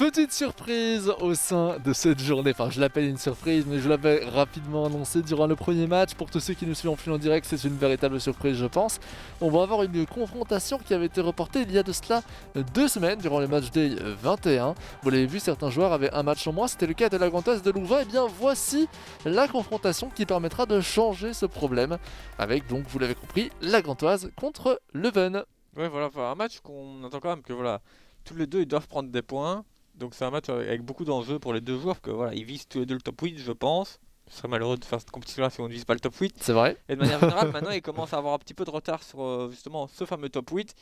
Petite surprise au sein de cette journée, enfin je l'appelle une surprise mais je l'avais rapidement annoncé durant le premier match. Pour tous ceux qui nous suivent en flux en direct, c'est une véritable surprise je pense. On va avoir une confrontation qui avait été reportée il y a de cela 2 semaines durant le match day 21. Vous l'avez vu, certains joueurs avaient un match en moins, c'était le cas de la Gantoise de Louvain. Et bien voici la confrontation qui permettra de changer ce problème avec donc, vous l'avez compris, la Gantoise contre Leuven. Ouais, voilà, enfin, un match qu'on attend quand même que voilà, tous les deux ils doivent prendre des points. Donc c'est un match avec beaucoup d'enjeux pour les deux joueurs, que voilà, ils visent tous les deux le top 8, je pense. Ce serait malheureux de faire cette compétition-là si on ne vise pas le top 8. C'est vrai. Et de manière générale, maintenant ils commencent à avoir un petit peu de retard sur justement ce fameux top 8.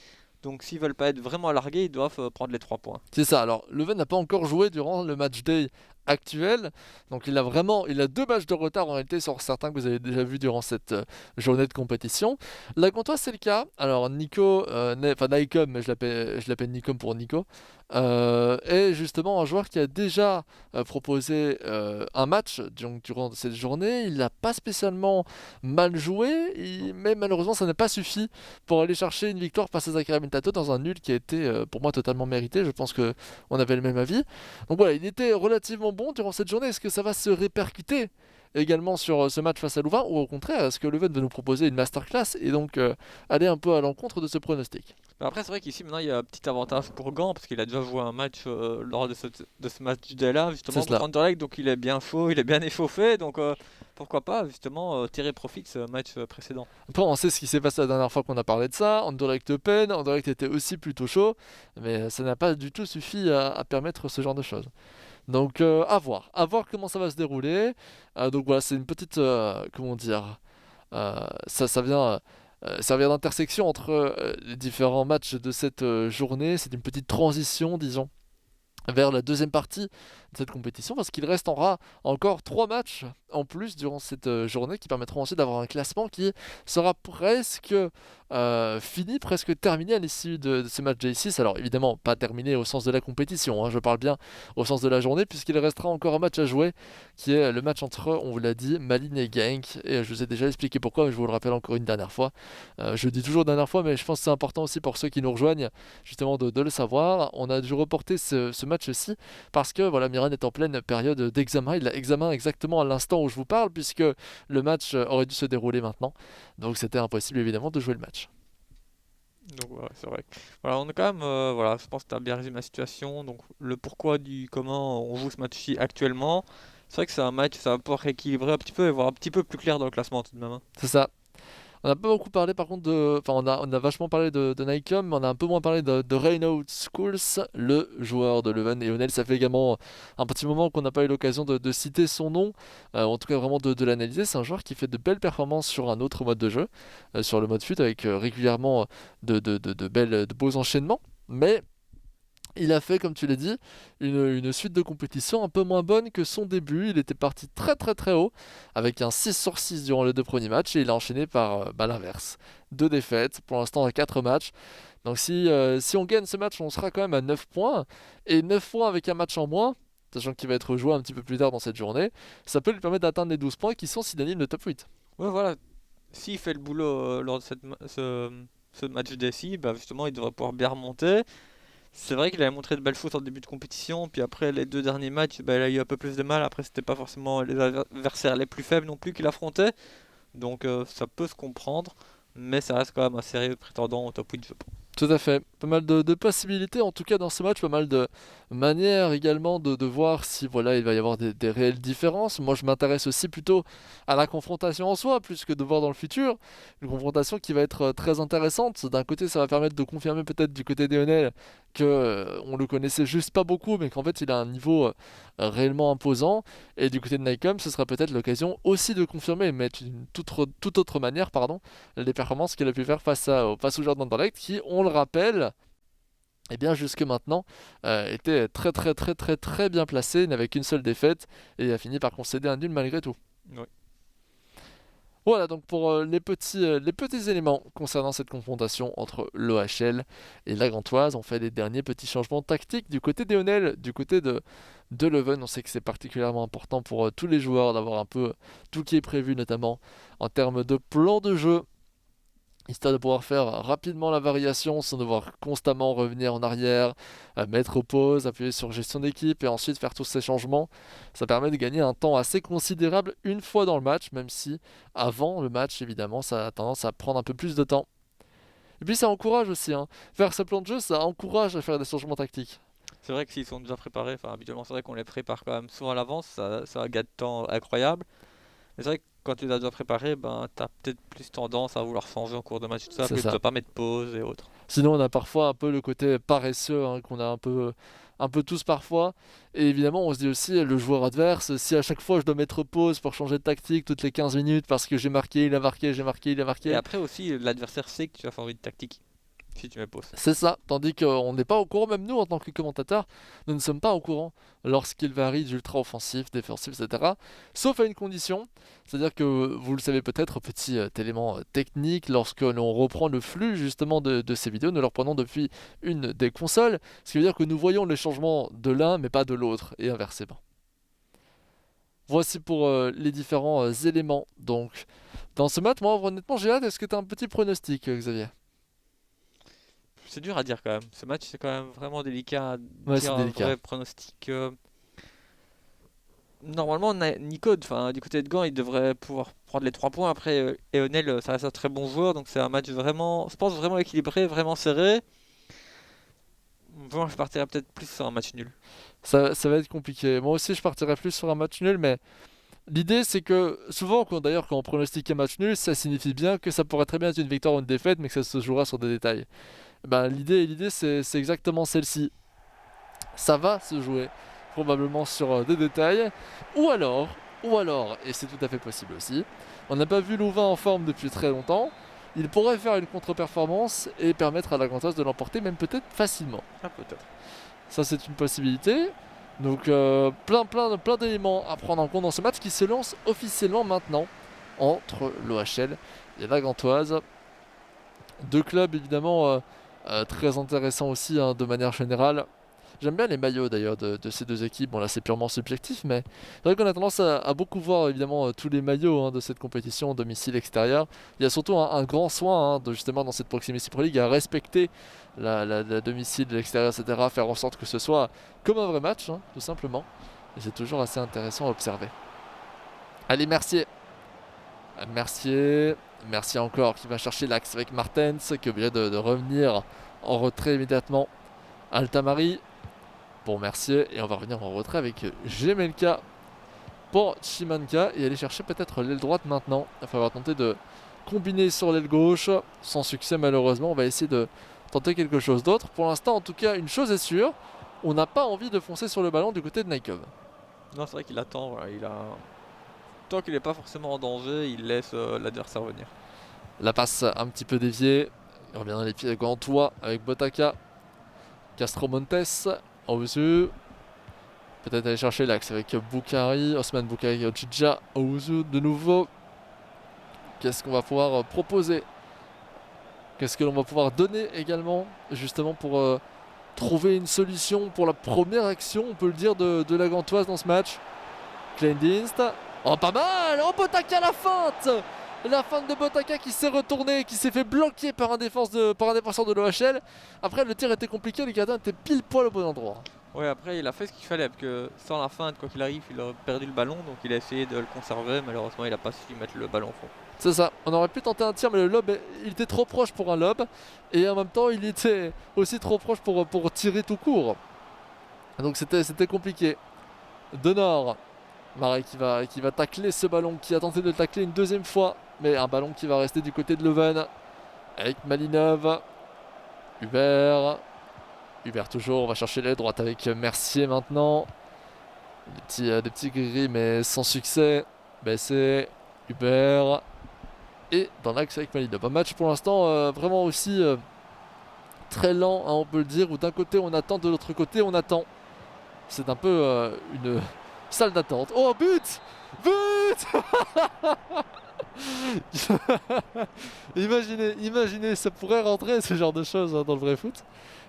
Donc s'ils veulent pas être vraiment largués, ils doivent prendre les 3 points. C'est ça, alors Leuven n'a pas encore joué durant le match day actuel, donc il a 2 matchs de retard en réalité sur certains que vous avez déjà vus durant cette journée de compétition. La Gantoise c'est le cas, alors Nico, enfin Nycom, mais je l'appelle Nicom pour Nico, est justement un joueur qui a déjà proposé un match donc, durant cette journée. Il n'a pas spécialement mal joué, mais malheureusement ça n'a pas suffi pour aller chercher une victoire face à Zachary Mentato dans un nul qui a été pour moi totalement mérité. Je pense qu'on avait le même avis. Donc voilà, il était relativement bon durant cette journée. Est-ce que ça va se répercuter également sur ce match face à Louvain, ou au contraire, est-ce que Leuven va nous proposer une masterclass et donc aller un peu à l'encontre de ce pronostic? Mais après, c'est vrai qu'ici maintenant il y a un petit avantage pour Gant parce qu'il a déjà joué un match lors de ce match là C'est justement cela. contre Anderlecht, donc il est bien chaud, il est bien échauffé, donc pourquoi pas justement tirer profit de ce match précédent. Après, on sait ce qui s'est passé la dernière fois qu'on a parlé de ça. Anderlecht peine, Anderlecht était aussi plutôt chaud, mais ça n'a pas du tout suffi à permettre ce genre de choses. Donc à voir comment ça va se dérouler. Donc voilà, c'est une petite, comment dire, ça vient servir d'intersection entre les différents matchs de cette journée. C'est une petite transition, disons, vers la deuxième partie de cette compétition, parce qu'il restera encore 3 matchs en plus durant cette journée qui permettront ensuite d'avoir un classement qui sera presque fini, presque terminé à l'issue de ce match J6. Alors évidemment pas terminé au sens de la compétition, hein, je parle bien au sens de la journée, puisqu'il restera encore un match à jouer qui est le match entre, on vous l'a dit, Malines et Genk. Et je vous ai déjà expliqué pourquoi, mais je vous le rappelle encore une dernière fois. Je le dis toujours dernière fois, mais je pense que c'est important aussi pour ceux qui nous rejoignent justement de le savoir. On a dû reporter ce match-ci parce que voilà, Miran est en pleine période d'examen. Il a examen exactement à l'instant où je vous parle, puisque le match aurait dû se dérouler maintenant. Donc c'était impossible évidemment de jouer le match. Donc voilà, c'est vrai. Voilà, on est quand même, voilà, je pense que tu as bien résumé la situation. Donc le pourquoi du comment on joue ce match-ci actuellement. C'est vrai que c'est un match, ça va pouvoir rééquilibrer un petit peu et voir un petit peu plus clair dans le classement tout de même, hein. C'est ça. On n'a pas beaucoup parlé par contre de. Enfin, on a vachement parlé de Nycom, mais on a un peu moins parlé de Reynolds Schools, le joueur de Leuven. Et Lionel, ça fait également un petit moment qu'on n'a pas eu l'occasion de citer son nom, en tout cas vraiment de l'analyser. C'est un joueur qui fait de belles performances sur un autre mode de jeu, sur le mode fut, avec régulièrement de beaux enchaînements. Mais il a fait, comme tu l'as dit, une suite de compétitions un peu moins bonne que son début. Il était parti très très très haut, avec un 6 sur 6 durant les 2 premiers matchs, et il a enchaîné par l'inverse. 2 défaites, pour l'instant à 4 matchs. Donc si on gagne ce match, on sera quand même à 9 points, et 9 points avec un match en moins, sachant qu'il va être joué un petit peu plus tard dans cette journée, ça peut lui permettre d'atteindre les 12 points qui sont synonymes de top 8. Ouais, voilà. S'il fait le boulot lors de ce match d'SI, bah justement, il devrait pouvoir bien remonter. C'est vrai qu'il avait montré de belles choses en début de compétition, puis après les 2 derniers matchs, bah, il a eu un peu plus de mal. Après, c'était pas forcément les adversaires les plus faibles non plus qu'il affrontait, donc ça peut se comprendre, mais ça reste quand même un sérieux prétendant au top 8, je pense. Tout à fait. Pas mal de possibilités, en tout cas dans ce match, pas mal de manières également de voir si voilà, il va y avoir des réelles différences. Moi, je m'intéresse aussi plutôt à la confrontation en soi, plus que de voir dans le futur. Une confrontation qui va être très intéressante. D'un côté, ça va permettre de confirmer peut-être du côté d'Eonel que on le connaissait juste pas beaucoup, mais qu'en fait, il a un niveau réellement imposant. Et du côté de Nycom, ce sera peut-être l'occasion aussi de confirmer, mais d'une toute autre manière, pardon, les performances qu'il a pu faire face aux joueurs d'Anderlecht qui, on le rappelle, eh bien jusque maintenant, était très très très très très bien placé, n'avait qu'une seule défaite et a fini par concéder un nul malgré tout. Ouais. Voilà donc pour les petits éléments concernant cette confrontation entre l'OHL et la Gantoise. On fait les derniers petits changements tactiques du côté d'Eonel, du côté de Leuven. On sait que c'est particulièrement important pour tous les joueurs d'avoir un peu tout qui est prévu, notamment en termes de plan de jeu histoire de pouvoir faire rapidement la variation sans devoir constamment revenir en arrière, mettre pause, appuyer sur gestion d'équipe et ensuite faire tous ces changements. Ça permet de gagner un temps assez considérable une fois dans le match, même si avant le match, évidemment, ça a tendance à prendre un peu plus de temps. Et puis ça encourage aussi, hein. Faire ce plan de jeu, ça encourage à faire des changements tactiques. C'est vrai que s'ils sont déjà préparés, enfin habituellement c'est vrai qu'on les prépare quand même souvent à l'avance, ça a un gain de temps incroyable. Mais c'est vrai que quand tu les as déjà préparés, ben t'as peut-être plus tendance à vouloir changer en cours de match et tout ça, C'est puis tu ça. dois pas mettre pause et autres. Sinon, on a parfois un peu le côté paresseux hein, qu'on a un peu tous parfois. Et évidemment, on se dit aussi, le joueur adverse, si à chaque fois je dois mettre pause pour changer de tactique toutes les 15 minutes parce que j'ai marqué, il a marqué, j'ai marqué, il a Et marqué. après aussi, l'adversaire sait que tu vas faire une tactique si tu mets pause. C'est ça, tandis qu'on n'est pas au courant, même nous en tant que commentateurs, nous ne sommes pas au courant lorsqu'il varie d'ultra offensif, défensif, etc. Sauf à une condition, c'est-à-dire que vous le savez peut-être, petit élément technique, lorsque l'on reprend le flux justement de ces vidéos, nous le reprenons depuis une des consoles, ce qui veut dire que nous voyons les changements de l'un mais pas de l'autre, et inversement. Voici pour les différents éléments. Donc, dans ce match, moi honnêtement j'ai hâte, est-ce que tu as un petit pronostic Xavier? C'est dur à dire quand même. Ce match, c'est quand même vraiment délicat à Ouais, dire c'est un délicat. vrai pronostic. Normalement, Nico, enfin, du côté de Gand, il devrait pouvoir prendre les 3 points. Après, Eonel, ça reste un très bon joueur, donc c'est un match vraiment, je pense, vraiment équilibré, vraiment serré. Moi, je partirais peut-être plus sur un match nul. Ça va être compliqué. Moi aussi, je partirais plus sur un match nul, mais l'idée, c'est que souvent, d'ailleurs, quand on pronostique un match nul, ça signifie bien que ça pourrait très bien être une victoire ou une défaite, mais que ça se jouera sur des détails. Ben, l'idée, c'est exactement celle-ci. Ça va se jouer probablement sur des détails, ou alors, et c'est tout à fait possible aussi, on n'a pas vu Louvain en forme depuis très longtemps. Il pourrait faire une contre-performance et permettre à la Gantoise de l'emporter, même peut-être facilement. Ah, peut-être. Ça, c'est une possibilité. Donc, plein d'éléments à prendre en compte dans ce match qui se lance officiellement maintenant entre l'OHL et la Gantoise. Deux clubs, évidemment, très intéressants aussi, hein, de manière générale. J'aime bien les maillots d'ailleurs de ces deux équipes. Bon, là, c'est purement subjectif, mais c'est vrai qu'on a tendance à beaucoup voir évidemment tous les maillots hein, de cette compétition, domicile, extérieur. Il y a surtout un grand soin hein, justement dans cette Proximity Pro League à respecter la domicile, l'extérieur, etc. Faire en sorte que ce soit comme un vrai match, hein, tout simplement. Et c'est toujours assez intéressant à observer. Allez, Mercier. Mercier. Mercier encore qui va chercher l'axe avec Martens, qui est obligé de revenir en retrait immédiatement. Altamari pour Mercier. Et on va revenir en retrait avec Gemelka pour Chimanka. Et aller chercher peut-être l'aile droite maintenant. Il va falloir tenter de combiner sur l'aile gauche. Sans succès malheureusement. On va essayer de tenter quelque chose d'autre. Pour l'instant en tout cas une chose est sûre. On n'a pas envie de foncer sur le ballon du côté de Naikov. Non, c'est vrai qu'il attend, voilà, tant qu'il n'est pas forcément en danger, il laisse l'adversaire venir. La passe un petit peu déviée. Il revient dans les pieds de Gantois avec Botaka. Castro Montes. Ozu. Peut-être aller chercher l'axe avec Boukari. Osman Boukari Ochidja. Ozu de nouveau. Qu'est-ce qu'on va pouvoir proposer? Qu'est-ce que l'on va pouvoir donner également justement pour trouver une solution pour la première action, on peut le dire, de la Gantoise dans ce match. Kleindienst. Oh, pas mal. Oh, Botaka la feinte. La feinte de Botaka qui s'est retourné, qui s'est fait bloquer par un défenseur de l'OHL. Après, le tir était compliqué, les gardiens étaient pile poil au bon endroit. Ouais, après, il a fait ce qu'il fallait, parce que sans la feinte, quoi qu'il arrive, il a perdu le ballon, donc il a essayé de le conserver. Malheureusement, il a pas su mettre le ballon au fond. C'est ça, on aurait pu tenter un tir, mais le lob, il était trop proche pour un lob. Et en même temps, il était aussi trop proche pour tirer tout court. Donc c'était compliqué. De Nord, Marais qui va tacler ce ballon, qui a tenté de le tacler une deuxième fois. Mais un ballon qui va rester du côté de Leuven. Avec Malinov. Hubert. Hubert toujours, on va chercher l'aile droite avec Mercier maintenant. Des petits gris mais sans succès. Bessé. Hubert. Et dans l'axe avec Malinov. Un match pour l'instant vraiment aussi très lent, hein, on peut le dire. Où d'un côté on attend, de l'autre côté on attend. C'est un peu une salle d'attente. Oh, but! But! Imaginez, ça pourrait rentrer ce genre de choses hein, dans le vrai foot.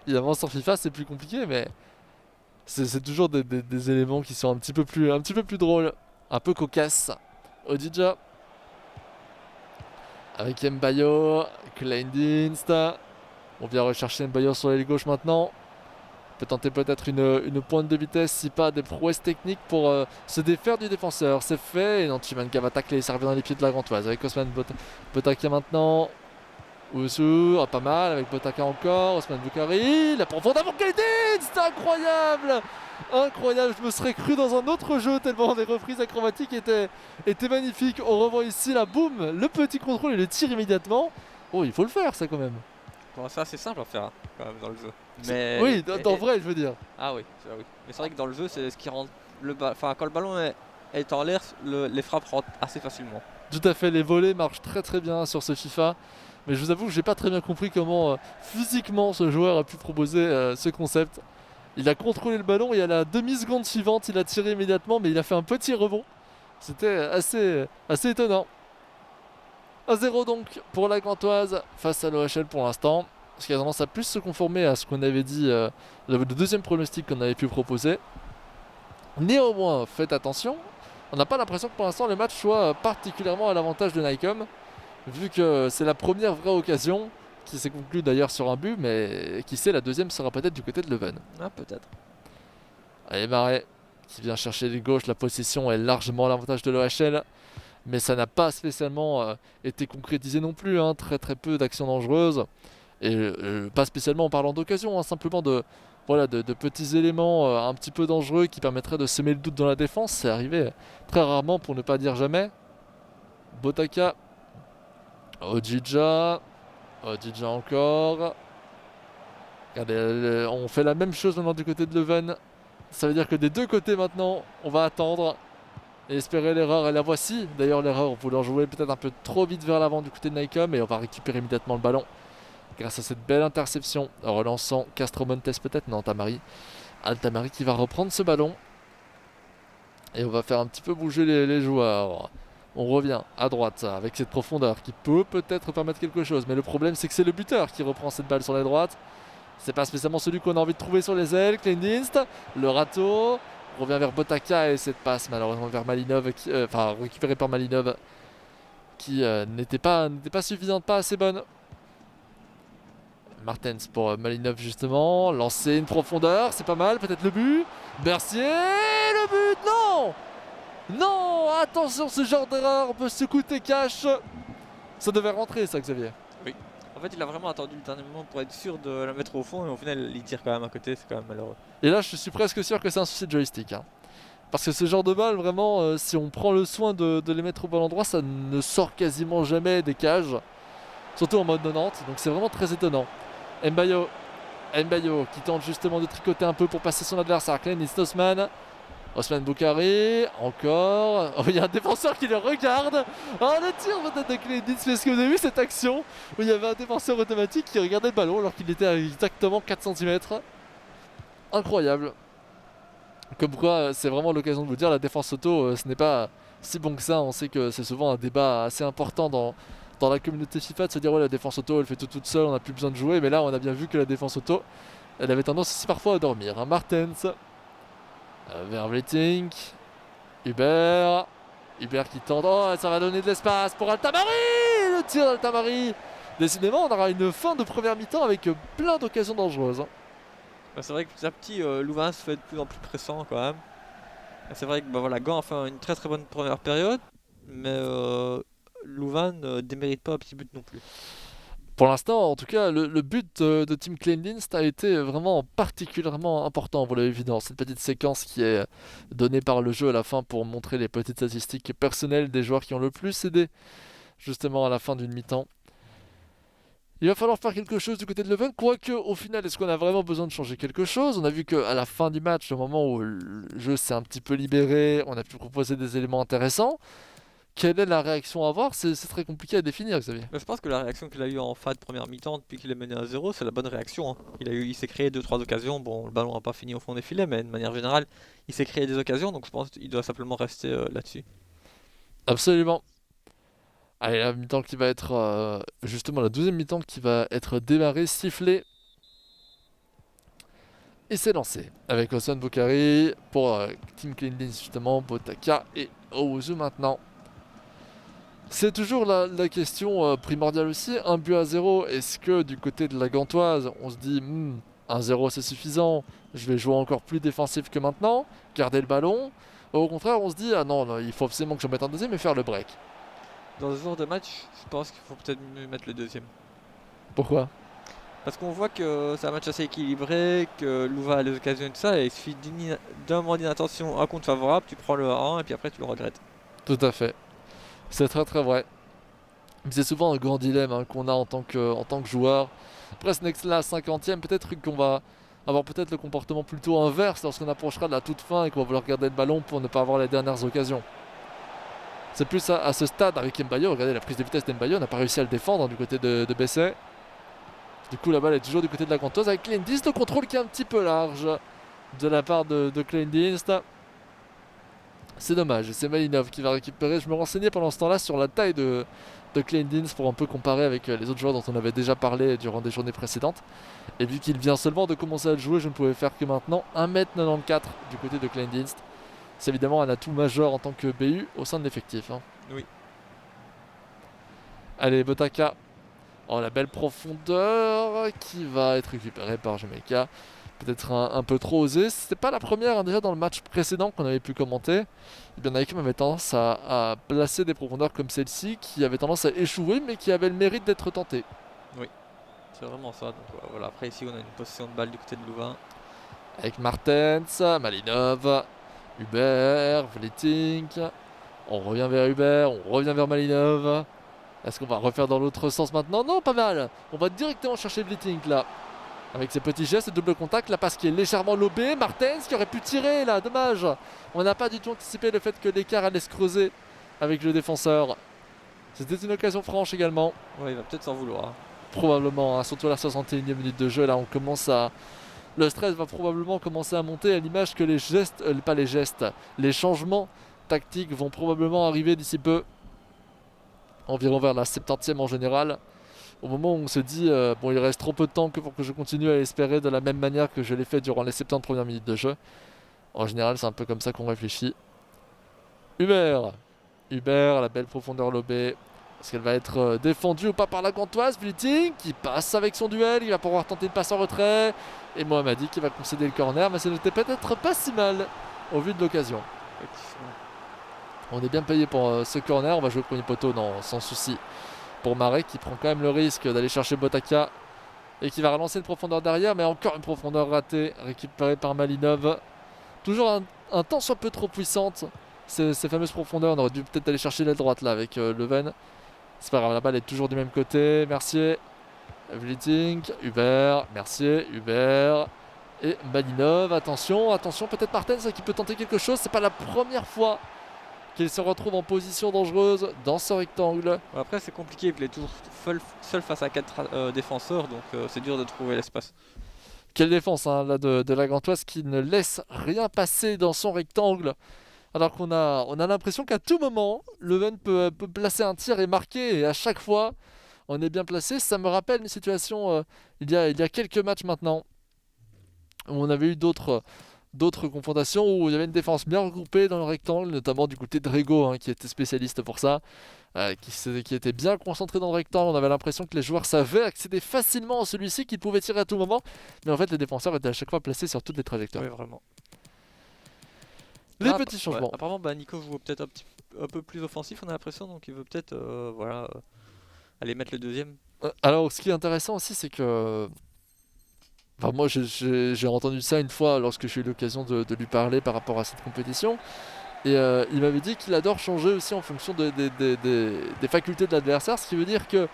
Évidemment, sur FIFA, c'est plus compliqué, mais c'est toujours des éléments qui sont un petit peu plus drôles, un peu cocasses. Odidja Avec Mbayo, Kleindienst. On vient rechercher Mbayo sur l'aile gauche maintenant. On peut tenter peut-être une pointe de vitesse, si pas des prouesses techniques pour se défaire du défenseur. C'est fait, et Nanchimanka va tacler, ça revient dans les pieds de la Gantoise. Avec Osman Botaka maintenant. Oussou, pas mal, avec Botaka encore. Osman Boukari, la profondeur pour Kleindienst. C'est incroyable! Incroyable, je me serais cru dans un autre jeu tellement les reprises acrobatiques étaient magnifiques. On revoit ici la boum, le petit contrôle et le tir immédiatement. Oh, il faut le faire ça quand même. Bon, ça c'est simple à faire hein, quand même dans le jeu. Oui, dans vrai, je veux dire. Ah oui, oui. Mais c'est vrai que dans le jeu, c'est ce qui rend enfin quand le ballon est en l'air, les frappes rentrent assez facilement. Tout à fait, les volets marchent très très bien sur ce FIFA. Mais je vous avoue que j'ai pas très bien compris comment physiquement ce joueur a pu proposer ce concept. Il a contrôlé le ballon et à la demi-seconde suivante, il a tiré immédiatement, mais il a fait un petit rebond. C'était assez étonnant. 1-0 donc pour la Gantoise face à l'OHL pour l'instant. Ce qui a tendance à plus se conformer à ce qu'on avait dit, le deuxième pronostic qu'on avait pu proposer. Néanmoins, faites attention, on n'a pas l'impression que pour l'instant le match soit particulièrement à l'avantage de Nycom, vu que c'est la première vraie occasion, qui s'est conclue d'ailleurs sur un but, mais qui sait, la deuxième sera peut-être du côté de Leuven. Ah, peut-être. Allez, Marais, qui vient chercher les gauches, la possession est largement à l'avantage de l'OHL. Mais ça n'a pas spécialement été concrétisé non plus, hein. Très très peu d'actions dangereuses. Et pas spécialement en parlant d'occasion, hein, simplement de petits éléments un petit peu dangereux qui permettraient de semer le doute dans la défense. C'est arrivé très rarement pour ne pas dire jamais. Botaka, Ojija encore. Regardez, on fait la même chose maintenant du côté de Leuven. Ça veut dire que des deux côtés maintenant, on va attendre. Et espérer l'erreur, et la voici d'ailleurs l'erreur, vouloir jouer peut-être un peu trop vite vers l'avant du côté de Nycom, et on va récupérer immédiatement le ballon grâce à cette belle interception, en relançant Castro Montes peut-être, non, Tamari. Altamari qui va reprendre ce ballon, et on va faire un petit peu bouger les joueurs. On revient à droite avec cette profondeur qui peut peut-être permettre quelque chose, mais le problème c'est que c'est le buteur qui reprend cette balle sur la droite. C'est pas spécialement celui qu'on a envie de trouver sur les ailes. Kleindienst, le râteau. On revient vers Botaka et cette passe malheureusement vers Malinov, récupérée par Malinov, qui n'était pas suffisante, pas assez bonne. Martens pour Malinov justement, lancer une profondeur, c'est pas mal, peut-être le but. Mercier, le but, non! Non, attention, ce genre d'erreur, on peut se coûter cash. Ça devait rentrer ça, Xavier. Oui. En fait, il a vraiment attendu le dernier moment pour être sûr de la mettre au fond et au final, il tire quand même à côté, c'est quand même malheureux. Et là, je suis presque sûr que c'est un souci de joystick, hein. Parce que ce genre de balles, vraiment, si on prend le soin de les mettre au bon endroit, ça ne sort quasiment jamais des cages. Surtout en mode 90, donc c'est vraiment très étonnant. Mbayo qui tente justement de tricoter un peu pour passer son adversaire. Kleindienst, Osman Boukari, encore. Oh, il y a un défenseur qui le regarde. Oh, le tir peut-être de Kleindienst, parce que vous avez vu cette action où il y avait un défenseur automatique qui regardait le ballon alors qu'il était à exactement 4 cm. Incroyable. Comme quoi, c'est vraiment l'occasion de vous dire, la défense auto, ce n'est pas si bon que ça. On sait que c'est souvent un débat assez important dans la communauté FIFA de se dire ouais, la défense auto, elle fait tout toute seule, on n'a plus besoin de jouer. Mais là, on a bien vu que la défense auto, elle avait tendance aussi parfois à dormir, hein. Martens, Vervletting, Hubert qui tente. Oh, ça va donner de l'espace pour Altamari. Le tir d'Altamari. Décidément, on aura une fin de première mi-temps avec plein d'occasions dangereuses, hein. C'est vrai que petit à petit, Louvain se fait de plus en plus pressant quand même. C'est vrai que voilà, Gand a fait une très très bonne première période, mais Louvain ne démérite pas un petit but non plus. Pour l'instant, en tout cas, le but de Team Kleindienst a été vraiment particulièrement important, vous l'avez vu dans cette petite séquence qui est donnée par le jeu à la fin pour montrer les petites statistiques personnelles des joueurs qui ont le plus aidé justement à la fin d'une mi-temps. Il va falloir faire quelque chose du côté de Leuven, quoique au final, est-ce qu'on a vraiment besoin de changer quelque chose? On a vu qu'à la fin du match, au moment où le jeu s'est un petit peu libéré, on a pu proposer des éléments intéressants. Quelle est la réaction à avoir? C'est très compliqué à définir, Xavier. Mais je pense que la réaction qu'il a eue en fin de première mi-temps depuis qu'il est mené à 0, c'est la bonne réaction, hein. Il s'est créé 2-3 occasions. Bon, le ballon n'a pas fini au fond des filets, mais de manière générale, il s'est créé des occasions, donc je pense qu'il doit simplement rester là-dessus. Absolument. Allez, la mi-temps qui va être justement la deuxième mi-temps qui va être démarrée, sifflée. Et c'est lancé avec Osman Boukari pour Team Kleindienst justement, Botaka et Owusu maintenant. C'est toujours la question primordiale aussi. 1 but à 0, est-ce que du côté de la Gantoise, on se dit 1-0 c'est suffisant, je vais jouer encore plus défensif que maintenant, garder le ballon. Ou au contraire, on se dit ah non, non, il faut absolument que je mette un deuxième et faire le break. Dans ce genre de match, je pense qu'il faut peut-être mieux mettre le deuxième. Pourquoi? Parce qu'on voit que c'est un match assez équilibré, que Louva a les occasions et tout ça, et il suffit d'un moment d'inattention, un compte favorable, tu prends le 1 et puis après tu le regrettes. Tout à fait. C'est très très vrai. Mais c'est souvent un grand dilemme qu'on a en tant que joueur. Après ce next là, 50e, peut-être qu'on va avoir peut-être le comportement plutôt inverse lorsqu'on approchera de la toute fin et qu'on va vouloir garder le ballon pour ne pas avoir les dernières occasions. C'est plus à ce stade avec Mbayo, regardez la prise de vitesse d'Mbayo, on n'a pas réussi à le défendre du côté de Besset. Du coup la balle est toujours du côté de la Gantoise avec Kleindienst, le contrôle qui est un petit peu large de la part de Kleindienst. C'est dommage, c'est Malinov qui va récupérer. Je me renseignais pendant ce temps-là sur la taille de Kleindienst pour un peu comparer avec les autres joueurs dont on avait déjà parlé durant des journées précédentes. Et vu qu'il vient seulement de commencer à le jouer, je ne pouvais faire que maintenant 1m94 du côté de Kleindienst. C'est évidemment un atout majeur en tant que BU au sein de l'effectif. Oui. Allez, Botaka. Oh, la belle profondeur qui va être récupérée par Jamaica. Peut-être un peu trop osé. C'était pas la première déjà dans le match précédent qu'on avait pu commenter. Et bien Nike avait tendance à placer des profondeurs comme celle-ci qui avaient tendance à échouer mais qui avaient le mérite d'être tentées. Oui, c'est vraiment ça. Donc voilà, après ici on a une possession de balle du côté de Louvain. Avec Martens, Malinov, Hubert, Vletink. On revient vers Hubert, on revient vers Malinov. Est-ce qu'on va refaire dans l'autre sens maintenant? Non, pas mal. On va directement chercher Vletink là. Avec ses petits gestes, double contact, la passe qui est légèrement lobée. Martens qui aurait pu tirer là, dommage. On n'a pas du tout anticipé le fait que l'écart allait se creuser avec le défenseur. C'était une occasion franche également. Ouais, il va peut-être s'en vouloir. Probablement, surtout à la 61e minute de jeu. Là, on commence à. Le stress va probablement commencer à monter à l'image que les gestes, pas les gestes, les changements tactiques vont probablement arriver d'ici peu. Environ vers la 70e en général. Au moment où on se dit, bon, il reste trop peu de temps pour que je continue à espérer de la même manière que je l'ai fait durant les 70 premières minutes de jeu. En général, c'est un peu comme ça qu'on réfléchit. Hubert, la belle profondeur lobée. Est-ce qu'elle va être défendue ou pas par la Gantoise? Vletink qui passe avec son duel, il va pouvoir tenter une passe en retrait. Et Mohammadi qui va concéder le corner, mais ce n'était peut-être pas si mal au vu de l'occasion. On est bien payé pour ce corner, on va jouer au premier poteau, non, sans souci. Pour Marek qui prend quand même le risque d'aller chercher Botaka et qui va relancer une profondeur derrière, mais encore une profondeur ratée, récupérée par Malinov. Toujours un temps soit peu trop puissante, ces fameuses profondeurs. On aurait dû peut-être aller chercher l'aile droite là avec Leven. C'est pas grave, la balle est toujours du même côté. Mercier, Vletink, Hubert, Mercier, Hubert et Malinov. Attention, peut-être Martens qui peut tenter quelque chose. C'est pas la première fois qu'il se retrouve en position dangereuse dans ce rectangle. Après c'est compliqué, il est toujours seul face à 4 défenseurs, donc c'est dur de trouver l'espace. Quelle défense là, de la Gantoise qui ne laisse rien passer dans son rectangle. Alors qu'on a l'impression qu'à tout moment, Leuven peut placer un tir et marquer. Et à chaque fois, on est bien placé. Ça me rappelle une situation il y a quelques matchs maintenant. Où on avait eu d'autres confrontations où il y avait une défense bien regroupée dans le rectangle, notamment du côté de Rego, qui était spécialiste pour ça, qui était bien concentré dans le rectangle. On avait l'impression que les joueurs savaient accéder facilement à celui-ci, qu'ils pouvaient tirer à tout moment, mais en fait les défenseurs étaient à chaque fois placés sur toutes les trajectoires. Oui, vraiment. Les petits changements. Ouais, apparemment, Nico joue peut-être un peu plus offensif, on a l'impression, donc il veut peut-être aller mettre le deuxième. Alors ce qui est intéressant aussi, c'est que enfin, moi j'ai entendu ça une fois lorsque j'ai eu l'occasion de lui parler par rapport à cette compétition. Et il m'avait dit qu'il adore changer aussi en fonction des facultés de l'adversaire, ce qui veut dire que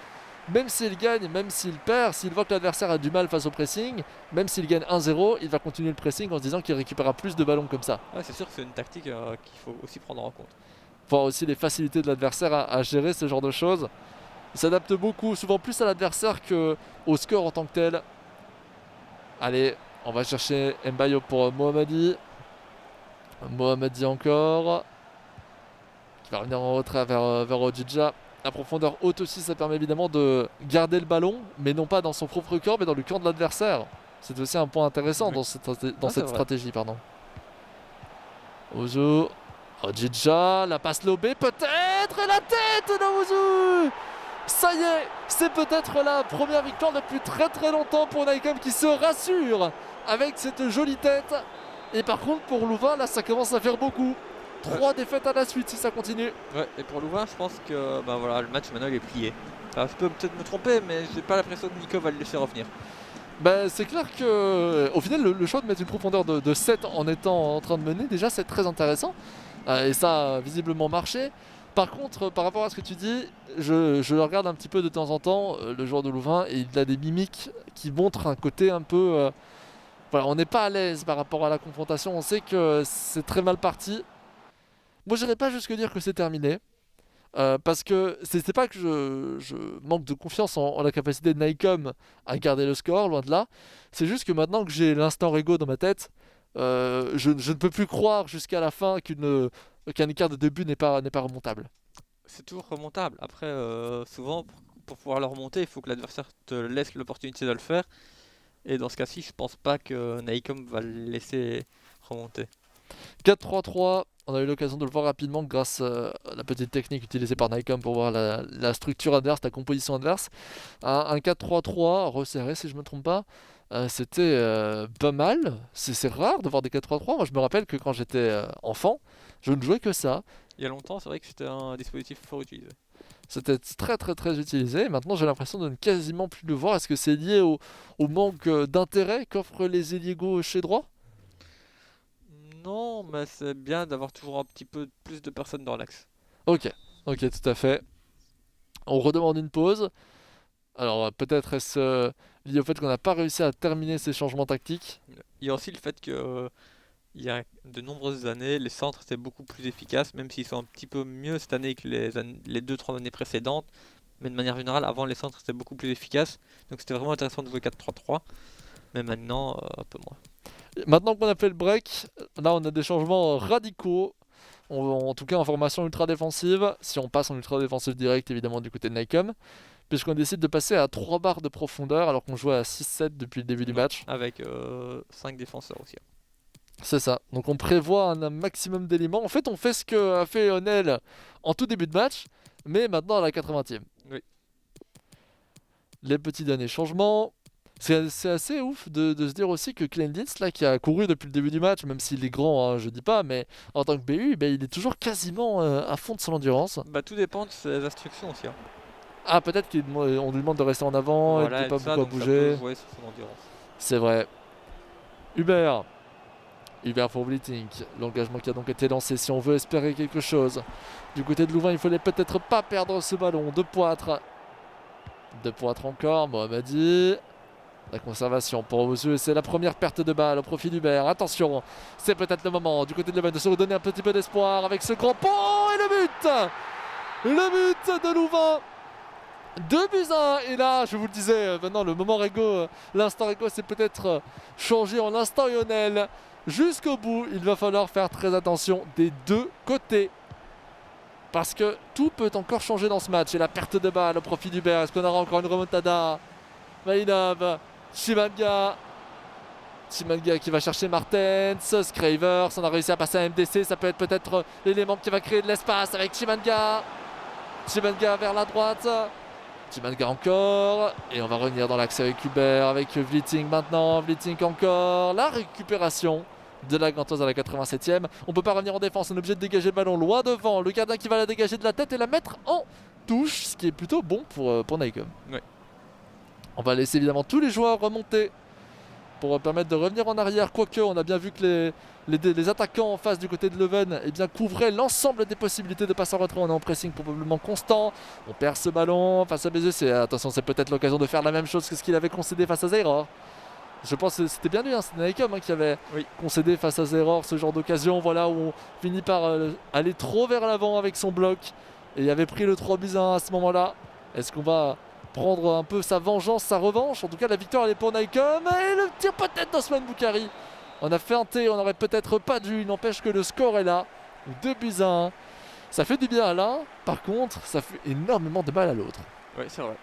même s'il gagne, même s'il perd, s'il voit que l'adversaire a du mal face au pressing, même s'il gagne 1-0, il va continuer le pressing en se disant qu'il récupérera plus de ballons comme ça. Ouais, c'est sûr que c'est une tactique qu'il faut aussi prendre en compte. Voir aussi les facilités de l'adversaire à gérer ce genre de choses. Il s'adapte beaucoup, souvent plus à l'adversaire qu'au score en tant que tel. Allez, on va chercher Mbayo pour Mohammadi. Mohammadi encore. Qui va revenir en retrait vers Ojidja. La profondeur haute aussi, ça permet évidemment de garder le ballon, mais non pas dans son propre corps, mais dans le camp de l'adversaire. C'est aussi un point intéressant dans cette stratégie. Ojo, Ojija, la passe lobée peut-être, et la tête d'Owusu. Ça y est, c'est peut-être la première victoire depuis très très longtemps pour Nike qui se rassure avec cette jolie tête. Et par contre pour Louvain, là ça commence à faire beaucoup. 3 défaites à la suite si ça continue. Ouais, et pour Louvain, je pense que bah voilà, le match maintenant il est plié. Enfin, je peux peut-être me tromper, mais j'ai pas l'impression que Nico va le laisser revenir. Bah, c'est clair que au final le choix de mettre une profondeur de 7 en étant en train de mener, déjà c'est très intéressant. Et ça a visiblement marché. Par contre, par rapport à ce que tu dis, je le regarde un petit peu de temps en temps, le joueur de Louvain, et il a des mimiques qui montrent un côté un peu... voilà, on n'est pas à l'aise par rapport à la confrontation, on sait que c'est très mal parti. Moi, j'irais pas jusque dire que c'est terminé. Parce que c'est pas que je manque de confiance en la capacité de Nycom à garder le score, loin de là. C'est juste que maintenant que j'ai l'instant Rego dans ma tête, je ne peux plus croire jusqu'à la fin qu'un écart de 2 buts n'est pas remontable. C'est toujours remontable. Après, souvent, pour pouvoir le remonter, il faut que l'adversaire te laisse l'opportunité de le faire. Et dans ce cas-ci, je pense pas que Naicom va le laisser remonter. 4-3-3, on a eu l'occasion de le voir rapidement grâce à la petite technique utilisée par Nycom pour voir la structure adverse, la composition adverse. Un 4-3-3 resserré si je me trompe pas, c'était pas mal. C'est rare de voir des 4-3-3. Moi je me rappelle que quand j'étais enfant, je ne jouais que ça. Il y a longtemps, c'est vrai que c'était un dispositif fort utilisé. C'était très très très utilisé. Et maintenant j'ai l'impression de ne quasiment plus le voir. Est-ce que c'est lié au manque d'intérêt qu'offrent les ailiers gauche et droit? Non, mais c'est bien d'avoir toujours un petit peu plus de personnes dans l'axe. Ok, ok, tout à fait. On redemande une pause. Alors peut-être est-ce lié au fait qu'on n'a pas réussi à terminer ces changements tactiques. Il y a aussi le fait que il y a de nombreuses années, les centres étaient beaucoup plus efficaces, même s'ils sont un petit peu mieux cette année que les 2-3 années précédentes. Mais de manière générale, avant les centres étaient beaucoup plus efficaces. Donc c'était vraiment intéressant de jouer 4-3-3. Mais maintenant, un peu moins. Maintenant qu'on a fait le break, là on a des changements radicaux. En tout cas en formation ultra défensive. Si on passe en ultra défensive direct évidemment du côté de Nycom. Puisqu'on décide de passer à 3 barres de profondeur alors qu'on jouait à 6-7 depuis le début du Ouais, match. avec 5 défenseurs aussi. C'est ça. Donc on prévoit un maximum d'éléments. En fait on fait ce qu'a fait Lionel en tout début de match. Mais maintenant à la 80e. Oui. Les petits derniers changements. C'est assez ouf de se dire aussi que Klenditz, là, qui a couru depuis le début du match, même s'il est grand, hein, je dis pas, mais en tant que BU, ben, il est toujours quasiment à fond de son endurance. Bah tout dépend de ses instructions aussi. Hein. Ah, peut-être qu'on lui demande de rester en avant et Voilà, de et pas tout ça, beaucoup à donc ça peut bouger. jouer sur son endurance. C'est vrai. Hubert. Hubert pour Blitzing. L'engagement qui a donc été lancé si on veut espérer quelque chose. Du côté de Louvain, il fallait peut-être pas perdre ce ballon. De Poitre. De Poitre encore, Mohamadi. La conservation pour Ozu et c'est la première perte de balle au profit d'Hubert. Attention, c'est peut-être le moment du côté de Louvain de se redonner un petit peu d'espoir avec ce grand pont et le but. Le but de Louvain. 2 buts à 1. Et là, je vous le disais, maintenant le moment Rego, l'instant Rego, c'est peut-être changé en instant Lionel. Jusqu'au bout, il va falloir faire très attention des deux côtés. Parce que tout peut encore changer dans ce match. Et la perte de balle au profit d'Hubert. Est-ce qu'on aura encore une remontada? Maïnab. Chimanga qui va chercher Martens, Scravers, on a réussi à passer à MDC, ça peut être peut-être l'élément qui va créer de l'espace avec Chimanga vers la droite, Chimanga encore, et on va revenir dans l'axe avec Hubert, avec Vliting maintenant, Vliting encore, la récupération de la Gantoise à la 87e, on peut pas revenir en défense, on est obligé de dégager le ballon loin devant, le gardien qui va la dégager de la tête et la mettre en touche, ce qui est plutôt bon pour Nycom. Ouais. On va laisser évidemment tous les joueurs remonter pour permettre de revenir en arrière. Quoique, on a bien vu que les attaquants en face du côté de Leuven couvraient l'ensemble des possibilités de passer en retrait. On est en pressing probablement constant. On perd ce ballon face à BZC. Attention, c'est peut-être l'occasion de faire la même chose que ce qu'il avait concédé face à Zairor. Je pense que c'était bien lui, hein, c'était Nycom qui avait concédé face à Zairor ce genre d'occasion. Voilà où on finit par aller trop vers l'avant avec son bloc. Et il avait pris le 3-1 à ce moment-là. Est-ce qu'on va prendre un peu sa vengeance, sa revanche? En tout cas, la victoire elle est pour Nycom. Et le tir peut-être d'Osman Boukari. On a feinté, on n'aurait peut-être pas dû. Il n'empêche que le score est là. 2-1. Ça fait du bien à l'un. Par contre, ça fait énormément de mal à l'autre. Oui, c'est vrai.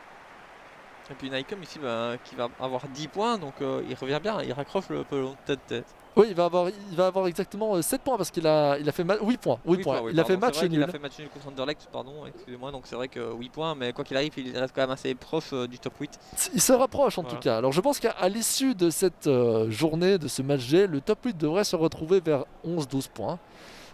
Et puis Nycom ici qui va avoir 10 points, donc il revient bien. Il raccroche le peloton tête-tête. Oui, il va avoir exactement 7 points parce qu'il a fait 8 points. 8 Oui, points. oui, Il a fait pardon, c'est match vrai qu'il a nul. fait match nul contre Anderlecht, pardon, excusez-moi, donc c'est vrai que 8 points, mais quoi qu'il arrive, il reste quand même assez proche du top 8. Il se rapproche en tout Voilà. cas. Alors je pense qu'à l'issue de cette journée, de ce match G, le top 8 devrait se retrouver vers 11-12 points.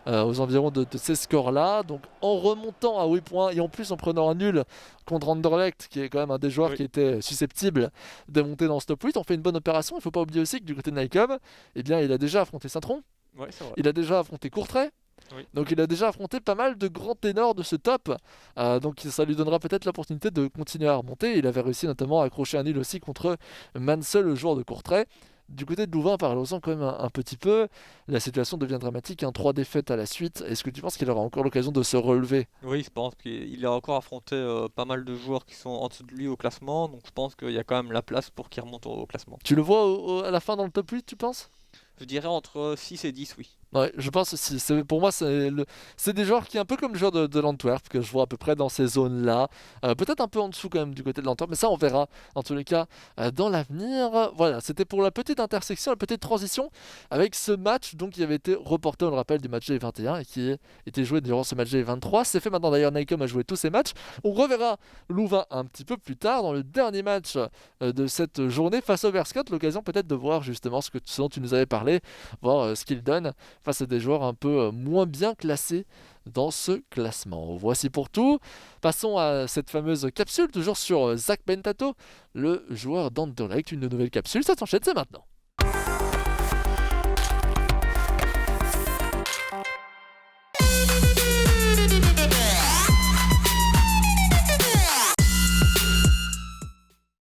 Aux environs de ces scores-là. Donc en remontant à 8 points et en plus en prenant un nul contre Anderlecht, qui est quand même un des joueurs Oui, qui était susceptible de monter dans ce top 8, on fait une bonne opération. Il ne faut pas oublier aussi que du côté de Nycom, eh bien, il a déjà affronté Saint-Tron, ouais, c'est vrai. il a déjà affronté Courtrai. Oui. Donc il a déjà affronté pas mal de grands ténors de ce top. Donc ça lui donnera peut-être l'opportunité de continuer à remonter. Il avait réussi notamment à accrocher un nul aussi contre Mansell, le joueur de Courtrai. Du côté de Louvain, parlons-en quand même un petit peu. La situation devient dramatique, 3 défaites à la suite. Est-ce que tu penses qu'il aura encore l'occasion de se relever? Oui, je pense qu'il a encore affronté pas mal de joueurs qui sont en dessous de lui au classement, donc je pense qu'il y a quand même la place pour qu'il remonte au classement. Tu le vois à la fin dans le top 8, tu penses? Je dirais entre 6 et 10, oui. Ouais, je pense aussi. Pour moi, c'est des joueurs qui, un peu comme le joueur de l'Antwerp, que je vois à peu près dans ces zones-là. Peut-être un peu en dessous quand même du côté de l'Antwerp, mais ça, on verra dans tous les cas dans l'avenir. Voilà, c'était pour la petite intersection, la petite transition avec ce match donc, qui avait été reporté, on le rappelle, du match G21 et qui était joué durant ce match G23. C'est fait maintenant d'ailleurs, Nycom a joué tous ces matchs. On reverra Louvain un petit peu plus tard dans le dernier match de cette journée face au Verscott. L'occasion peut-être de voir justement ce dont tu nous avais parlé, voir ce qu'il donne face à des joueurs un peu moins bien classés dans ce classement. Voici pour tout. Passons à cette fameuse capsule, toujours sur Zach Bentato, le joueur d'Anderlecht. Une nouvelle capsule, ça s'enchaîne, c'est maintenant.